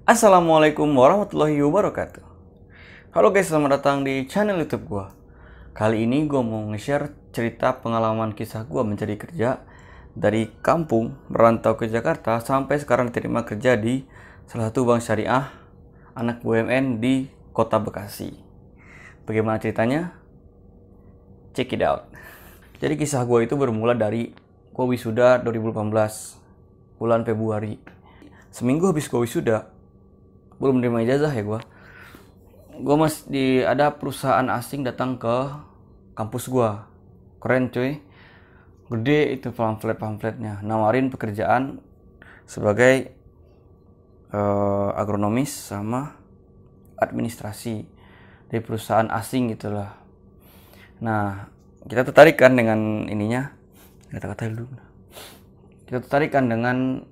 Assalamualaikum warahmatullahi wabarakatuh. Halo guys, selamat datang di channel YouTube gua. Kali ini gua mau nge-share cerita pengalaman kisah gua mencari kerja dari kampung merantau ke Jakarta sampai sekarang diterima kerja di salah satu bank syariah anak BUMN di Kota Bekasi. Bagaimana ceritanya? Check it out. Jadi kisah gua itu bermula dari gua wisuda 2018 bulan Februari. Seminggu habis gua wisuda, belum terima ijazah ya gue masih ada perusahaan asing datang ke kampus gue. Keren cuy, gede itu pamfletnya, nawarin pekerjaan sebagai agronomis sama administrasi dari perusahaan asing gitulah. Nah, kita tertarik kan dengan ininya, kata-kata dulu. Kita tertarik kan dengan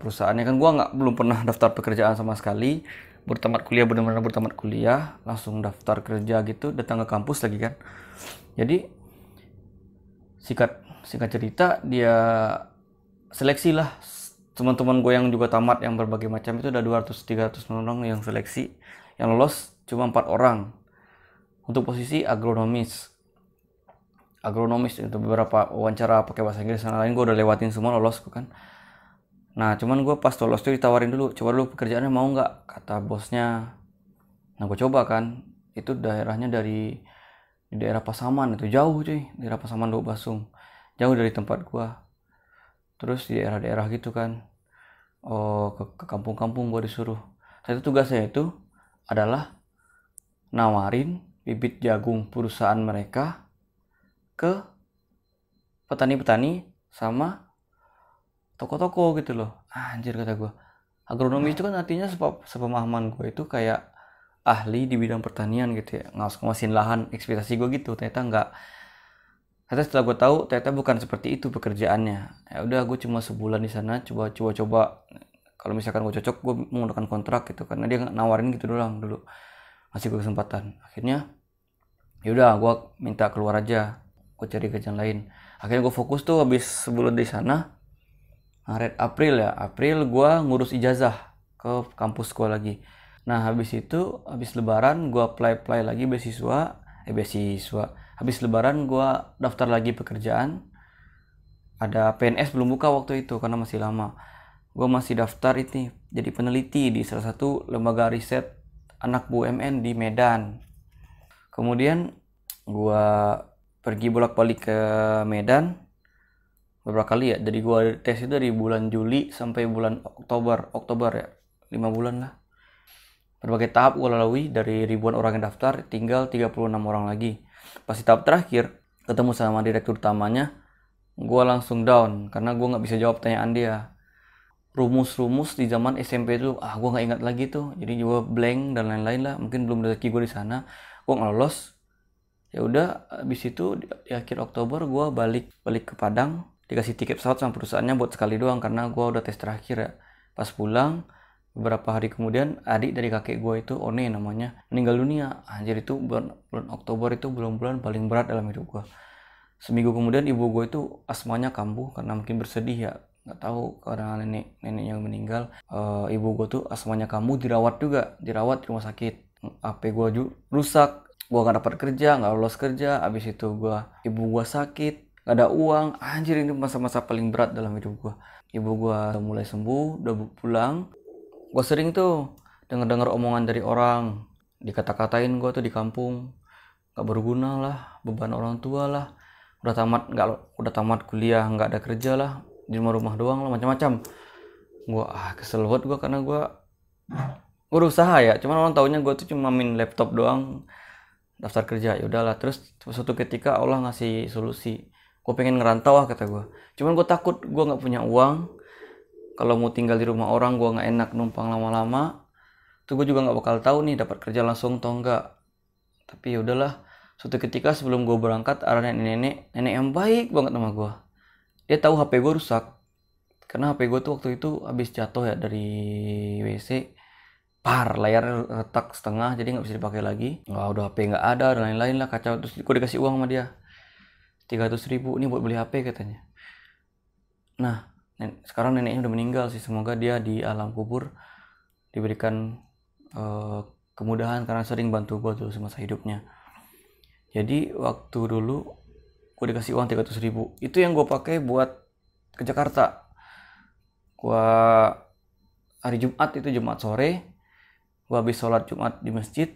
perusahaannya kan. Gue belum pernah daftar pekerjaan sama sekali, baru tamat kuliah, benar-benar baru tamat kuliah langsung daftar kerja gitu, datang ke kampus lagi kan. Jadi singkat cerita, dia seleksi lah teman-teman gue yang juga tamat yang berbagai macam. Itu udah 200-300 orang yang seleksi, yang lolos cuma 4 orang untuk posisi agronomis itu. Beberapa wawancara pakai bahasa Inggris dan lain gue udah lewatin semua, lolos kan. Nah cuman gue pas lolos tuh ditawarin dulu, coba dulu pekerjaannya mau nggak, kata bosnya. Nah gue coba kan, itu daerahnya di daerah Pasaman, itu jauh cuy, daerah Pasaman Lubuk Basung, jauh dari tempat gue. Terus di daerah-daerah gitu kan, ke kampung-kampung gue disuruh. Saya tugasnya itu adalah nawarin bibit jagung perusahaan mereka ke petani-petani sama toko-toko gitu loh. Anjir, kata gue, agronomi itu kan artinya sepemahaman gue itu kayak ahli di bidang pertanian gitu ya, ngawasin lahan. Ekspektasi gue gitu, ternyata enggak. Ternyata setelah gue tahu, ternyata bukan seperti itu pekerjaannya. Ya udah, gue cuma sebulan di sana, coba kalau misalkan gue cocok, gue menggunakan kontrak gitu, karena dia nawarin gitu doang dulu, masih gue kesempatan. Akhirnya ya udah, gue minta keluar aja, gue cari kerjaan lain. Akhirnya gue fokus tuh habis sebulan di sana. April gue ngurus ijazah ke kampus gue lagi. Nah habis itu, habis lebaran gue apply lagi beasiswa. Habis lebaran gue daftar lagi pekerjaan. Ada PNS belum buka waktu itu karena masih lama. Gue masih daftar ini jadi peneliti di salah satu lembaga riset anak BUMN di Medan. Kemudian gue pergi bolak-balik ke Medan beberapa kali ya. Jadi gue tes itu dari bulan Juli sampai bulan Oktober ya, 5 bulan lah. Berbagai tahap gue lalui, dari ribuan orang yang daftar tinggal 36 orang lagi. Pas di tahap terakhir ketemu sama direktur utamanya, gue langsung down karena gue nggak bisa jawab pertanyaan dia. Rumus-rumus di zaman SMP itu gue nggak ingat lagi tuh, jadi gue blank dan lain-lain lah. Mungkin belum rezeki gue di sana, gue nggak lolos. Ya udah, habis itu di akhir Oktober gue balik ke Padang, dikasih tiket pesawat sama perusahaannya buat sekali doang karena gue udah tes terakhir ya. Pas pulang beberapa hari kemudian, adik dari kakek gue itu, One namanya, meninggal dunia. Anjir, itu bulan Oktober itu bulan-bulan paling berat dalam hidup gue. Seminggu kemudian ibu gue itu asmanya kambuh karena mungkin bersedih ya, nggak tahu, karena neneknya yang meninggal. Ibu gue tuh asmanya kambuh, dirawat di rumah sakit. HP gue rusak, gue nggak dapat kerja, nggak lolos kerja. Abis itu ibu gue sakit, nggak ada uang. Anjir, ini masa-masa paling berat dalam hidup gue. Ibu gue mulai sembuh, udah pulang. Gue sering tuh denger omongan dari orang, dikata-katain gue tuh di kampung, nggak berguna lah, beban orang tua lah, udah tamat kuliah nggak ada kerja lah, di rumah doang lah, macam-macam. Gue kesel banget gue karena gue berusaha ya, cuman orang taunya gue tuh cuma main laptop doang, daftar kerja. Ya udahlah, terus suatu ketika Allah ngasih solusi. Gue pengen ngerantau kata gue, cuman gue takut gue nggak punya uang. Kalau mau tinggal di rumah orang, gue nggak enak numpang lama-lama. Tuh gue juga nggak bakal tahu nih dapat kerja langsung atau enggak. Tapi ya udahlah, suatu ketika sebelum gue berangkat, ada nenek yang baik banget sama gue. Dia tahu HP gue rusak, karena HP gue tuh waktu itu habis jatuh ya dari WC. Layar retak setengah, jadi nggak bisa dipakai lagi. Udah HP nggak ada dan lain-lain lah, kacau. Terus gue dikasih uang sama dia 300.000 ini buat beli HP katanya. Nah, sekarang neneknya udah meninggal sih, semoga dia di alam kubur diberikan kemudahan karena sering bantu gue tuh semasa hidupnya. Jadi waktu dulu gue dikasih uang 300.000, itu yang gue pakai buat ke Jakarta. Gue hari Jumat, itu Jumat sore, gue habis sholat Jumat di masjid,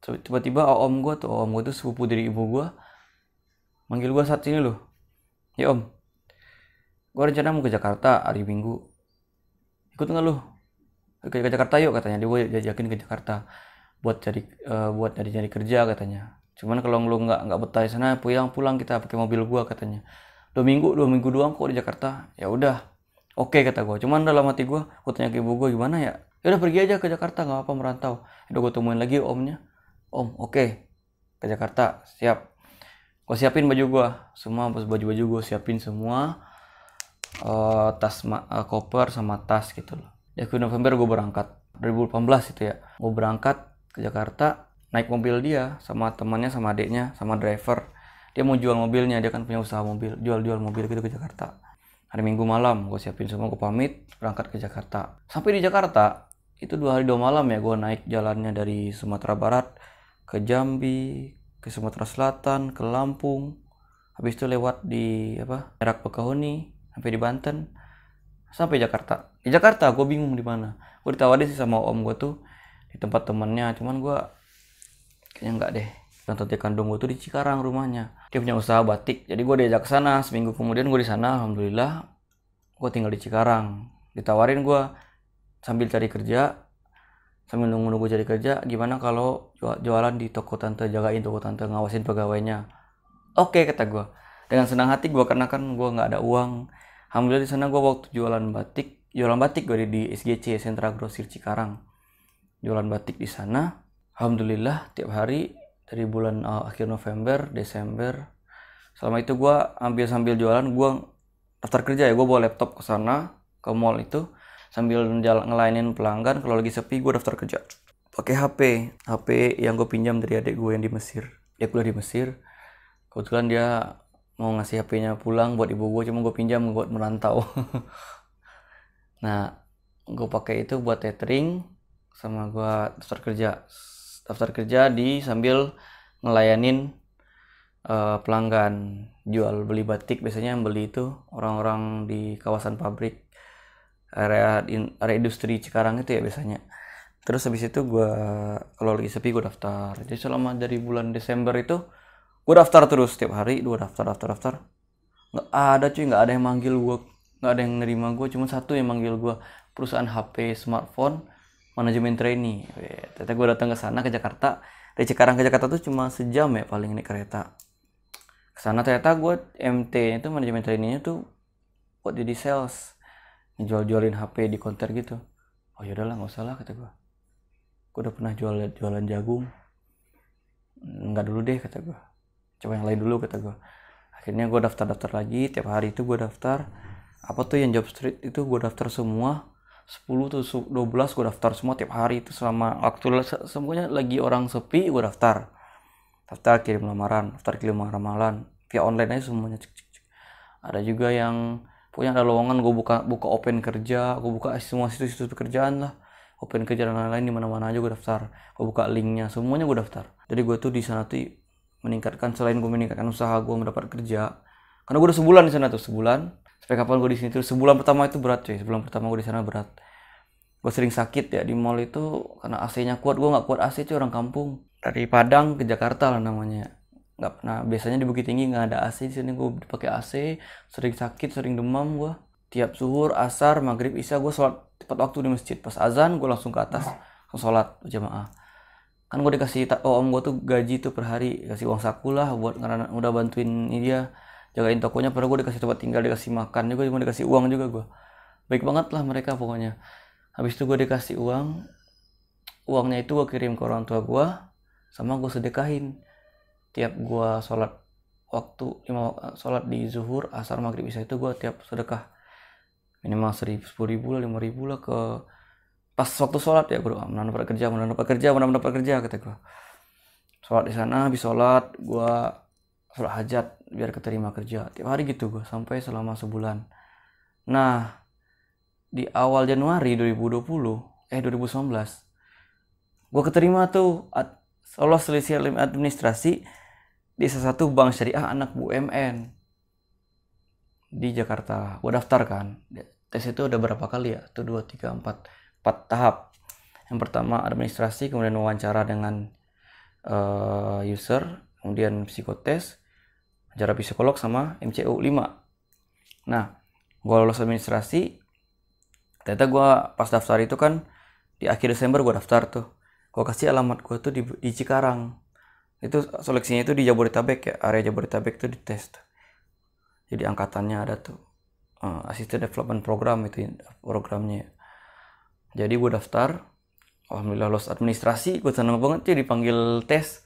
tiba-tiba om gue tuh sepupu dari ibu gue manggil gue saat ini loh, ya om, gue rencana mau ke Jakarta hari Minggu, ikut nggak lu ke Jakarta yuk, katanya. Dia gue jajakin ke Jakarta buat cari kerja, katanya. Cuman kalau lu nggak betah di sana, pulang kita pakai mobil gue, katanya. 2 minggu doang kok di Jakarta. Ya udah, oke, kata gue. Cuman dalam hati gue tanya ke ibu gue, gimana ya? Ya udah, pergi aja ke Jakarta, nggak apa merantau. Udah gue temuin lagi omnya. Om, oke, ke Jakarta, siap. Gue siapin baju gue semua, baju gue siapin semua, koper sama tas gitu loh. Ya ke November gue berangkat 2018 itu ya, gue berangkat ke Jakarta naik mobil dia sama temannya, sama adiknya, sama driver. Dia mau jual mobilnya, dia kan punya usaha mobil, jual mobil gitu ke Jakarta. Hari Minggu malam gue siapin semua, gue pamit berangkat ke Jakarta. Sampai di Jakarta itu 2 hari 2 malam ya, gue naik jalannya dari Sumatera Barat ke Jambi, ke Sumatera Selatan, ke Lampung, habis itu lewat di Perak Bakahuni sampai di Banten, sampai Jakarta. Di Jakarta gue bingung di mana. Gue ditawarin sih sama om gue tuh di tempat temennya, cuman gue kayaknya enggak deh. Tante kandung gue tuh di Cikarang rumahnya, dia punya usaha batik, jadi gue diajak ke sana. Seminggu kemudian gue di sana, alhamdulillah gue tinggal di Cikarang. Ditawarin gue sambil cari kerja, sambil nunggu cari kerja, gimana kalau jualan di toko tante, jagain toko tante, ngawasin pegawainya. Oke, kata gue dengan senang hati gue, karena kan gue nggak ada uang. Alhamdulillah di sana gue waktu jualan batik gue di SGC, Sentra Grosir Cikarang, jualan batik di sana. Alhamdulillah tiap hari dari bulan akhir November, Desember, selama itu gue sambil jualan, gue daftar kerja ya. Gue bawa laptop ke sana, ke mall itu, sambil ngelainin pelanggan. Kalau lagi sepi gue daftar kerja pakai HP yang gue pinjam dari adik gue yang di Mesir. Dia kuliah di Mesir, kebetulan dia mau ngasih HP-nya pulang buat ibu gue, cuma gue pinjam buat merantau. Nah, gue pakai itu buat tethering, sama gue daftar kerja di sambil ngelayanin pelanggan jual beli batik. Biasanya yang beli itu orang-orang di kawasan pabrik, area industri Cikarang itu ya biasanya. Terus habis itu gue kalau lagi sepi gue daftar. Jadi selama dari bulan Desember itu gue daftar terus, setiap hari gue daftar. Nggak ada yang manggil gue, nggak ada yang nerima gue. Cuma satu yang manggil gue, perusahaan HP smartphone manajemen trainee. Ternyata gue datang ke sana, ke Jakarta. Dari Cikarang ke Jakarta tuh cuma sejam ya paling naik kereta. Kesana ternyata gue MT itu manajemen trainee-nya tuh buat jadi sales, ngejualin HP di konter gitu. Oh yaudahlah, nggak usah lah, kata gue. Gue udah pernah jualan jagung, nggak dulu deh, kata gue. Coba yang lain dulu, kata gue. Akhirnya gue daftar lagi. Tiap hari itu gue daftar. Apa tuh yang job street itu gue daftar semua. 10 tuh 12 gue daftar semua tiap hari itu. Selama waktu semuanya lagi orang sepi, gue daftar kirim lamaran, amalan via online aja semuanya. Ada juga yang punya ada lowongan, gue buka open kerja, gue buka semua situs pekerjaan lah, open kerja dan lain-lain, di mana-mana aja gue daftar. Gue buka linknya, semuanya gue daftar. Jadi gue tuh di sana tuh selain gue meningkatkan usaha gue mendapat kerja, karena gue udah sebulan di sana tuh, sampai kapan gue di sini tuh. Sebulan pertama itu berat cuy, sebulan pertama gue di sana berat. Gue sering sakit ya di mall itu karena AC-nya kuat. Gue nggak kuat AC cuy, orang kampung dari Padang ke Jakarta lah namanya. Nggak pernah, biasanya di Bukit Tinggi nggak ada AC. Di sini gue pakai AC, sering sakit, sering demam gue. Tiap zuhur, asar, maghrib, isya gue sholat tepat waktu di masjid. Pas azan gue langsung ke atas, langsung sholat berjamaah. Kan gue dikasih om gue tuh gaji tuh per hari, kasih uang saku lah buat karena udah bantuin dia jagain tokonya. Padahal gue dikasih tempat tinggal, dikasih makan juga, cuma dikasih uang juga gue. Baik banget lah mereka pokoknya. Habis itu gue dikasih uangnya itu gue kirim ke orang tua gue, sama gue sedekahin. Tiap gue sholat sholat di zuhur, asar, maghrib, isya itu gue tiap sedekah minimal 10.000 lah, 5.000 lah ke pas waktu sholat ya. Bro, mudah dapat kerja, kata gue. Sholat di sana, habis sholat gue sholat hajat biar keterima kerja. Tiap hari gitu gue sampai selama sebulan. Nah, di awal Januari 2020 2019. Gue keterima tuh lolos seleksi administrasi di salah satu bank syariah anak BUMN di Jakarta. Gue daftar kan. Tes itu udah berapa kali ya? 1, 2, 3, 4 tahap. Yang pertama administrasi, kemudian wawancara dengan user, kemudian psikotes, wawancara psikolog sama MCU 5. Nah, gue lolos administrasi. Ternyata gue pas daftar itu kan di akhir Desember gue daftar tuh. Gue kasih alamat gue tuh di Cikarang. Itu seleksinya itu di Jabodetabek ya, area Jabodetabek tuh dites tuh. Jadi angkatannya ada tuh Assistant Development Program itu programnya. Jadi gue daftar, alhamdulillah lolos administrasi. Gue seneng banget sih dipanggil tes.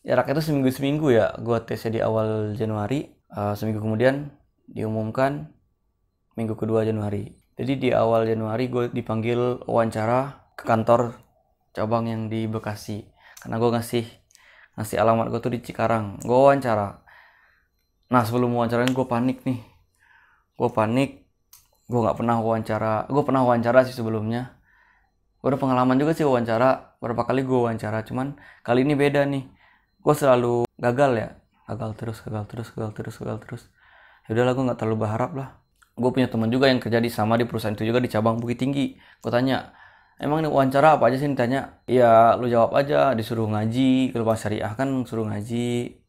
Jaraknya itu seminggu ya. Gue tesnya di awal Januari. Seminggu kemudian diumumkan minggu kedua Januari. Jadi di awal Januari gue dipanggil wawancara ke kantor cabang yang di Bekasi. Karena gue ngasih alamat gue tuh di Cikarang. Gue wawancara. Nah sebelum wawancara gue panik nih. Gue gak pernah wawancara. Gue pernah wawancara sih sebelumnya. Gue udah pengalaman juga sih wawancara. Berapa kali gue wawancara. Cuman kali ini beda nih. Gue selalu gagal ya. Gagal terus. Yaudahlah gue gak terlalu berharap lah. Gue punya teman juga yang kerja di perusahaan itu juga di cabang Bukit Tinggi. Gue tanya, emang ini wawancara apa aja sih? Ditanya, ya lu jawab aja. Disuruh ngaji. Kalau bank syariah kan suruh ngaji.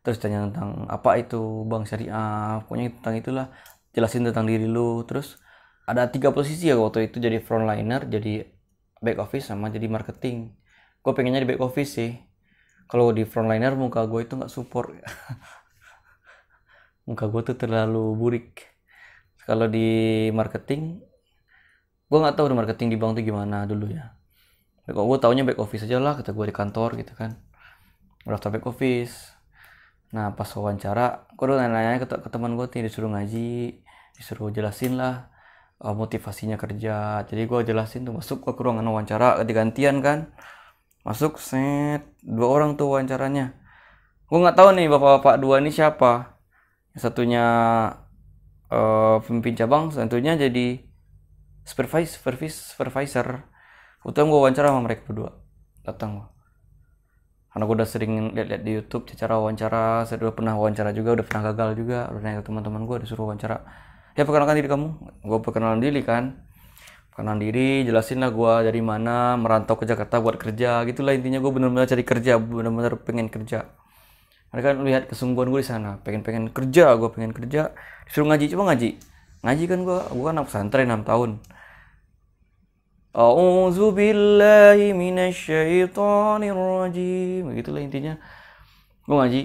Terus tanya tentang apa itu bank syariah. Pokoknya tentang itulah. Jelasin tentang diri lu. Terus ada 3 posisi ya waktu itu. Jadi frontliner, jadi back office, sama jadi marketing. Gue pengennya di back office sih. Kalau di frontliner muka gue itu gak support. Muka gue tuh terlalu burik. Kalau di marketing, gue nggak tahu di marketing di bank tuh gimana dulu ya. Kok gue taunya back office aja lah, kata gue di kantor gitu kan. Daftar back office. Nah pas wawancara, gue udah nanya-nanya ke teman gue nih, disuruh ngaji, disuruh jelasin lah motivasinya kerja. Jadi gue jelasin tuh, masuk ke ruangan wawancara, ganti-gantian kan. Masuk, set, 2 orang tuh wawancaranya. Gue nggak tahu nih bapak-bapak 2 ini siapa. Yang satunya pemimpin cabang, tentunya jadi supervisor. Kebetulan gue wawancara sama mereka berdua. Datang. Karena gue udah sering lihat di YouTube cara wawancara, saya udah pernah wawancara juga, udah pernah gagal juga. Udah nanya ke teman-teman gue, disuruh wawancara. Ya perkenalkan diri kamu. Gue perkenalan diri kan. Perkenalan diri, jelasin lah gue dari mana, merantau ke Jakarta buat kerja. Gitulah intinya, gue benar-benar cari kerja, benar-benar pengen kerja. Mereka lihat kesungguhan gue di sana, pengen kerja, gue pengen kerja. Disuruh ngaji, coba ngaji kan gue kan anak pesantren 6 tahun. A'udzu billahi minasyaitonir rajim. Begitulah intinya. Gue ngaji.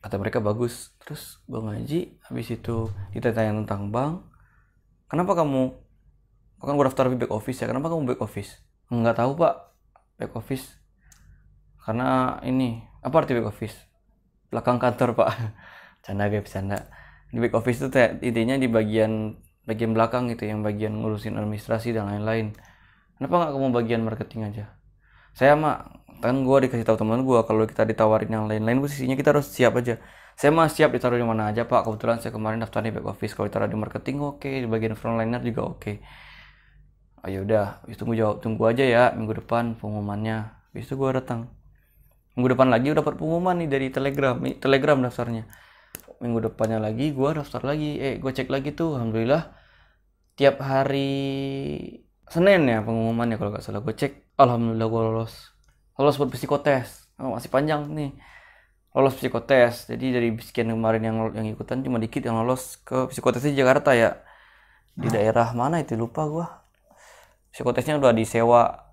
Kata mereka bagus. Terus gue ngaji, habis itu ditanya tentang bank. Kenapa kamu, kan gue daftar di back office ya, kenapa kamu back office? Enggak tahu pak, back office. Karena ini, apa arti back office? Belakang kantor pak. Canda guys, canda. Di back office itu intinya di bagian belakang gitu, yang bagian ngurusin administrasi dan lain-lain. Kenapa nggak kamu bagian marketing aja? Saya kan gue dikasih tahu teman gue kalau kita ditawarin yang lain-lain posisinya kita harus siap aja. Saya siap ditaruh di mana aja pak. Kebetulan saya kemarin daftar di back office. Kalau ditaruh di marketing oke, di bagian frontliner juga oke. Ayo udah, tunggu aja ya minggu depan pengumumannya. Habis itu gue datang. Minggu depan lagi udah dapat pengumuman nih dari Telegram daftarnya. Minggu depannya lagi gue daftar lagi, gue cek lagi tuh, alhamdulillah tiap hari Senin ya pengumumannya kalau nggak salah. Gue cek, alhamdulillah gue lolos buat psikotes. Masih panjang nih, lolos psikotes. Jadi dari sekian kemarin yang ikutan cuma dikit yang lolos ke psikotes di Jakarta ya. Di daerah mana itu lupa gue. Psikotesnya udah disewa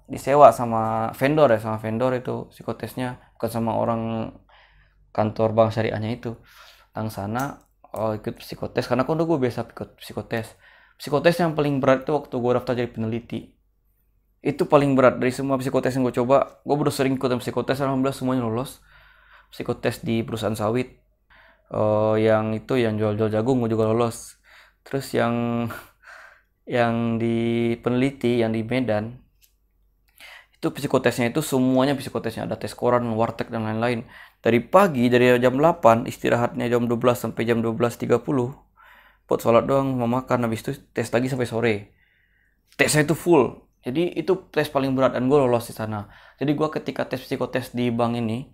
sama vendor itu psikotesnya, bukan sama orang kantor bank syariahnya itu. Tang sana ikut psikotes, karena kan udah gue biasa ikut psikotes yang paling berat itu waktu gue daftar jadi peneliti. Itu paling berat dari semua psikotes yang gue coba. Gue udah sering ikut psikotes, alhamdulillah semuanya lolos. Psikotes di perusahaan sawit, yang jual-jual jagung gue juga lolos. Terus yang di peneliti, yang di Medan, itu psikotesnya itu semuanya psikotesnya, ada tes koran, warteg dan lain-lain. Dari pagi, dari jam 8, istirahatnya jam 12 sampai jam 12.30. Buat sholat doang, mau makan, habis itu tes lagi sampai sore. tesnya itu full. Jadi itu tes paling berat dan gue lolos di sana. Jadi gue ketika tes psikotes di bank ini,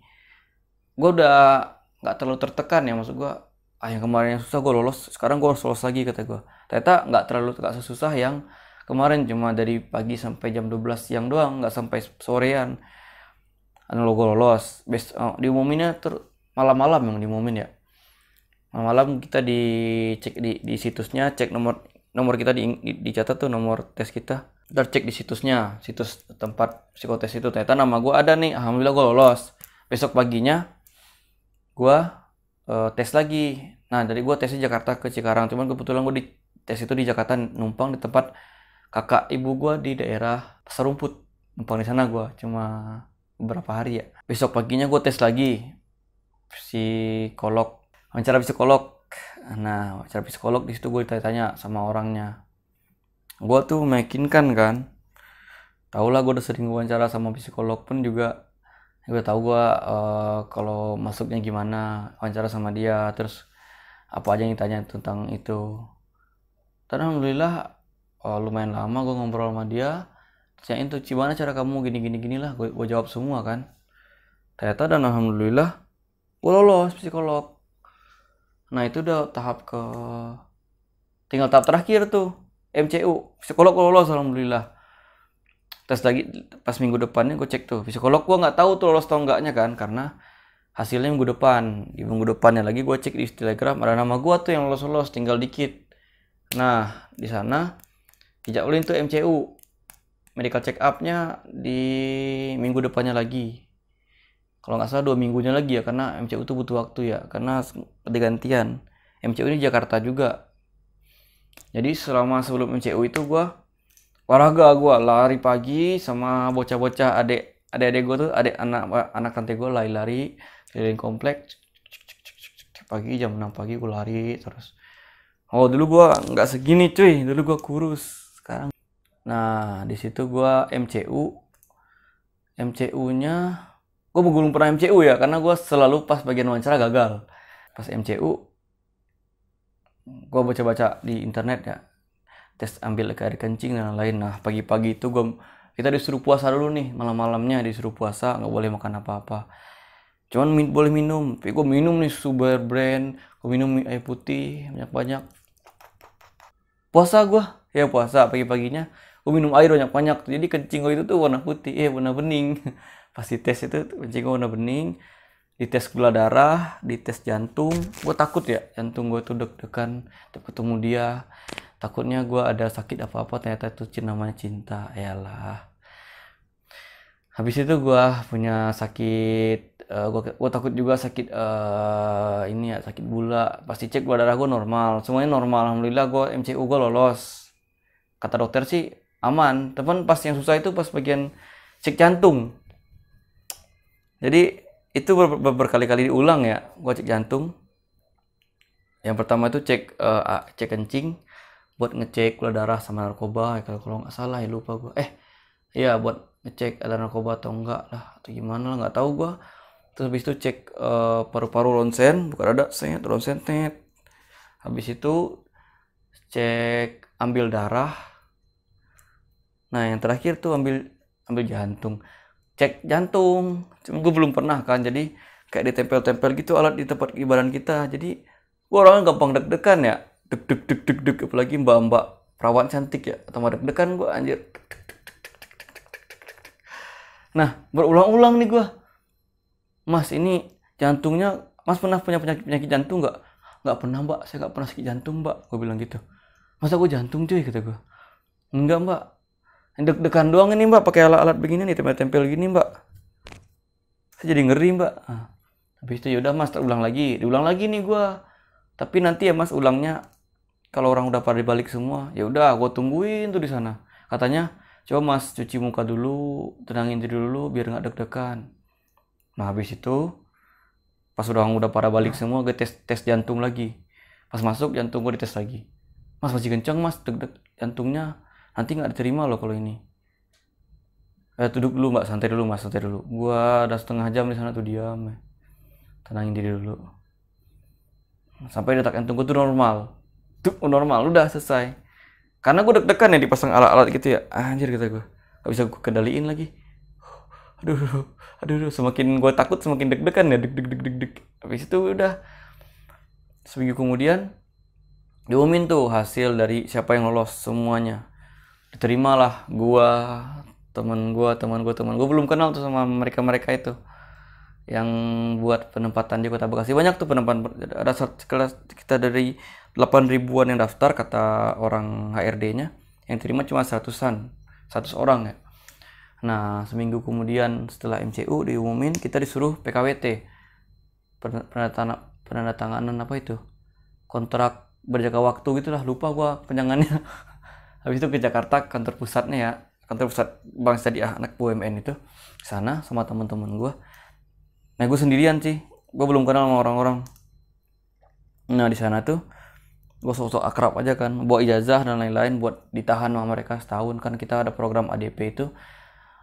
gue udah nggak terlalu tertekan ya, maksud gue yang kemarin yang susah gue lolos, sekarang gue harus lolos lagi kata gue. Ternyata nggak sesusah yang kemarin, cuma dari pagi sampai jam 12 siang doang, nggak sampai sorean. Anu gue lolos. Diumuminnya malam-malam yang diumumin ya. Malam-malam kita dicek di situsnya, cek nomor kita dicatat tuh nomor tes kita. Ntar cek di situsnya, situs tempat psikotes itu, ternyata nama gue ada nih, alhamdulillah gue lolos. Besok paginya gue tes lagi. Nah dari gue tesnya Jakarta ke Cikarang, cuman kebetulan gue di tes itu di Jakarta, numpang di tempat kakak ibu gue di daerah Pasar Rumput, numpang di sana gue cuma beberapa hari ya. Besok paginya gue tes lagi psikolog, wawancara psikolog. Nah wawancara psikolog di situ gue ditanya sama orangnya. Gue tuh meyakinkan kan, tau lah gue udah sering wawancara sama psikolog pun juga, gue tahu gue kalau masuknya gimana wawancara sama dia, terus apa aja yang ditanya tentang itu. Dan alhamdulillah lumayan lama gue ngobrol sama dia, tanyain tuh gimana cara kamu gini lah, gue jawab semua kan. Ternyata dan alhamdulillah gue lolos psikolog. Nah itu udah tinggal tahap terakhir tuh, MCU, psikolog gue lolos alhamdulillah. Tes lagi pas minggu depannya gue cek tuh psikolog, gue nggak tahu tuh lolos atau enggaknya kan, karena hasilnya minggu depan. Di minggu depannya lagi gue cek di Telegram, ada nama gue tuh yang lolos tinggal dikit. Nah di sana dijadwalin tuh MCU, medical check up-nya di minggu depannya lagi. Kalau nggak salah 2 minggunya lagi ya, karena MCU tuh butuh waktu ya, karena gantian. MCU ini Jakarta juga. Jadi selama sebelum MCU itu gue olahraga, gue lari pagi sama bocah-bocah adik gue tuh, anak tante gue lari keliling komplek pagi jam 6 pagi gue lari terus. Dulu gue nggak segini cuy, dulu gue kurus. Sekarang nah di situ gue MCU-nya gue belum pernah MCU ya, karena gue selalu pas bagian wawancara gagal. Pas MCU gue baca-baca di internet ya, tes ambil air kencing dan lain-lain. Nah pagi-pagi itu kita disuruh puasa dulu nih, malam-malamnya disuruh puasa, nggak boleh makan apa-apa, cuman boleh minum. Tapi gue minum nih susu Bear Brand, gue minum air putih banyak-banyak. Puasa gue ya, puasa pagi-paginya gue minum air banyak-banyak, jadi kencing gue itu tuh warna putih, warna bening. Pas dites itu kencing gue warna bening. Dites gula darah, dites jantung. Gue takut ya, jantung gue tuh deg-degan ketemu dia, takutnya gue ada sakit apa-apa, ternyata itu namanya cinta. Yalah. Habis itu gue punya sakit, gue takut juga sakit ini ya, sakit gula. Pasti cek gula darah gue normal, semuanya normal, alhamdulillah. Gue MCU gue lolos, kata dokter sih aman. Teman pas yang susah itu pas bagian cek jantung. Jadi itu berkali-kali diulang ya, gue cek jantung. Yang pertama itu cek kencing, buat ngecek gula darah sama narkoba, kalau nggak salah ya, lupa gue. Iya buat ngecek ada narkoba atau enggak lah, atau gimana lah, nggak tahu gue. Terus habis itu cek paru-paru, ronsen, bukan ada ronsen net. Habis itu cek ambil darah. Nah yang terakhir tuh ambil jantung, cek jantung. Cuma gue belum pernah kan, jadi kayak ditempel-tempel gitu alat di tempat badan kita. Jadi gue orangnya gampang deg-degan ya, deg, apalagi mbak-mbak perawat cantik ya, atau deg-degan gue anjir. Nah berulang-ulang nih gue, mas ini jantungnya, mas pernah punya penyakit jantung nggak? Nggak pernah mbak, saya nggak pernah sakit jantung mbak, gue bilang gitu. Masa gue jantung cuy, kata gue. Enggak mbak, deg-degan doang ini mbak, pakai alat-alat begini nih, tempel-tempel gini mbak. Saya jadi ngeri mbak. Habis itu yaudah mas, diulang lagi nih gue. Tapi nanti ya mas ulangnya kalau orang udah pada balik semua, ya udah gue tungguin tuh di sana. Katanya coba mas cuci muka dulu, tenangin diri dulu biar nggak deg-degan. Nah habis itu pas udah pada balik semua, gue tes jantung lagi. Pas masuk jantung gue dites lagi. Mas masih kencang mas, deg-deg jantungnya, nanti nggak diterima loh kalau ini. Duduk dulu mbak, santai dulu mas, santai dulu. Gua udah setengah jam di sana tuh diam, tenangin diri dulu. Sampai detak jantung gua tuh normal, udah selesai. Karena gue deg-degan ya dipasang alat-alat gitu ya. Anjir kata gue. Gak bisa gue kendaliin lagi. Aduh, aduh, semakin gue takut semakin deg-degan ya, deg. Habis itu udah seminggu kemudian diumumin tuh hasil dari siapa yang lolos semuanya. Diterimalah teman gue belum kenal tuh sama mereka itu yang buat penempatan di Kota Bekasi. Banyak tuh penempatan, ada sekelas kita dari 8 ribuan yang daftar kata orang HRD-nya, yang terima cuma 100 orang ya. Nah, seminggu kemudian setelah MCU diumumin, kita disuruh PKWT, penandatanganan apa itu, kontrak berjangka waktu gitulah, lupa gua penjangannya. Habis itu ke Jakarta, kantor pusatnya ya, kantor pusat Bank Syariah anak BUMN itu, sana sama teman-teman gua. Nah, gue sendirian sih, gue belum kenal sama orang-orang. Nah, di sana tuh gue sok-sok akrab aja kan, bawa ijazah dan lain-lain buat ditahan sama mereka setahun. Kan kita ada program ADP itu,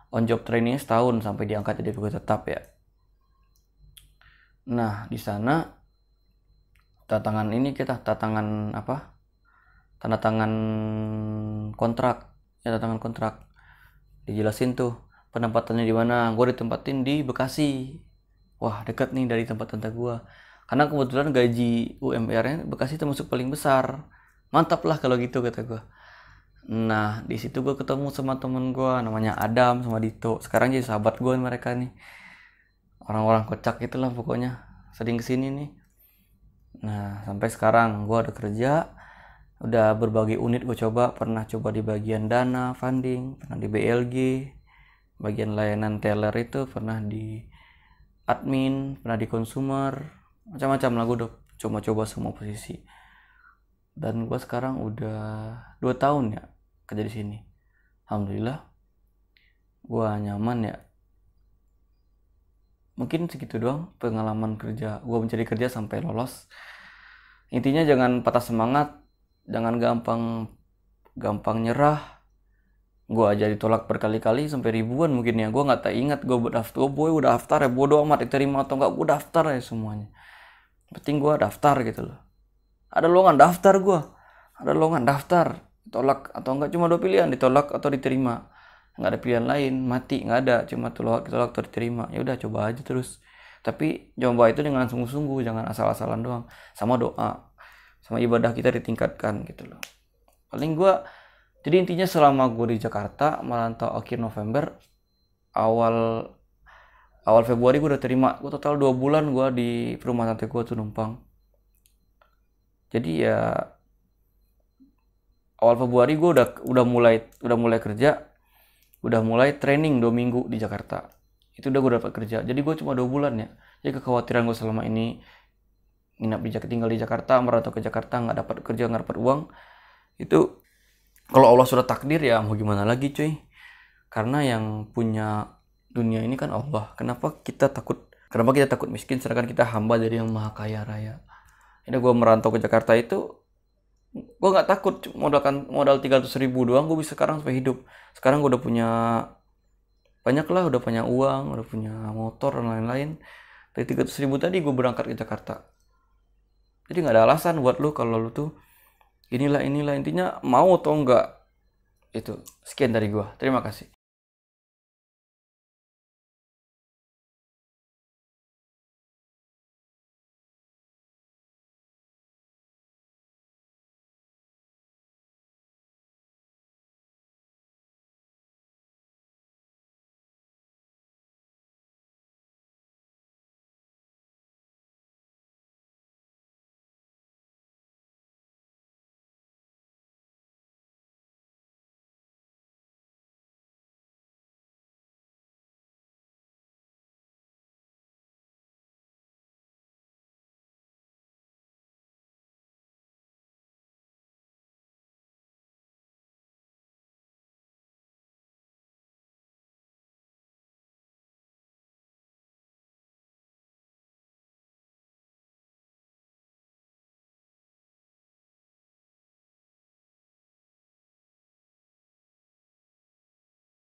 on job training setahun sampai diangkat jadi pegawai tetap ya. Nah, di sana tantangan ini kita tantangan apa, tanda tangan kontrak ya, tantangan kontrak. Dijelasin tuh penempatannya di mana. Gue ditempatin di Bekasi. Wah, dekat nih dari tempat tante gue. Karena kebetulan gaji UMR-nya Bekasi termasuk paling besar. Mantap lah kalau gitu kata gue. Nah, di situ gue ketemu sama temen gue namanya Adam sama Dito. Sekarang jadi sahabat gue mereka nih. Orang-orang kocak itulah pokoknya. Sering kesini nih. Nah, sampai sekarang gue udah kerja. Udah berbagai unit gue coba. Pernah coba di bagian dana, funding. Pernah di BLG. Bagian layanan teller itu. Pernah di admin, pernah di consumer, macam-macam lah. Gue udah coba-coba semua posisi. Dan gue sekarang udah 2 tahun ya kerja di sini. Alhamdulillah, gue nyaman ya. Mungkin segitu doang pengalaman kerja. Gue mencari kerja sampai lolos. Intinya jangan patah semangat, jangan gampang nyerah. Gue aja ditolak berkali-kali sampai ribuan mungkin ya. Gue nggak ingat gue udah daftar ya, bodo amat diterima atau nggak, gue daftar ya semuanya. Penting gue daftar gitu loh. Ada lowongan daftar, ditolak atau enggak, cuma 2 pilihan, ditolak atau diterima. Nggak ada pilihan lain, mati nggak ada, cuma ditolak atau diterima. Ya udah coba aja terus. Tapi coba itu dengan sungguh-sungguh, jangan asal-asalan doang. Sama doa, sama ibadah kita ditingkatkan gitu loh. Paling gue, jadi intinya selama gue di Jakarta merantau akhir November, awal Februari gue udah terima. Gue total 2 bulan gue di rumah tante gue tuh numpang. Jadi ya awal Februari gue udah mulai kerja, udah mulai training 2 minggu di Jakarta. Itu udah gue dapat kerja. Jadi gue cuma 2 bulan ya. Jadi kekhawatiran gue selama ini tinggal di Jakarta, merantau ke Jakarta, nggak dapat kerja, nggak dapat uang, itu kalau Allah sudah takdir ya mau gimana lagi cuy. Karena yang punya dunia ini kan Allah. Kenapa kita takut miskin sedangkan kita hamba dari yang maha kaya raya. Ini gue merantau ke Jakarta itu, gue nggak takut, modal 300 ribu doang gue bisa sekarang sampai hidup. Sekarang gue udah punya banyak lah, udah punya uang, udah punya motor dan lain-lain. Dari 300 ribu tadi gue berangkat ke Jakarta. Jadi nggak ada alasan buat lu kalau lu tuh inilah, intinya mau atau enggak. Itu sekian dari gue, terima kasih.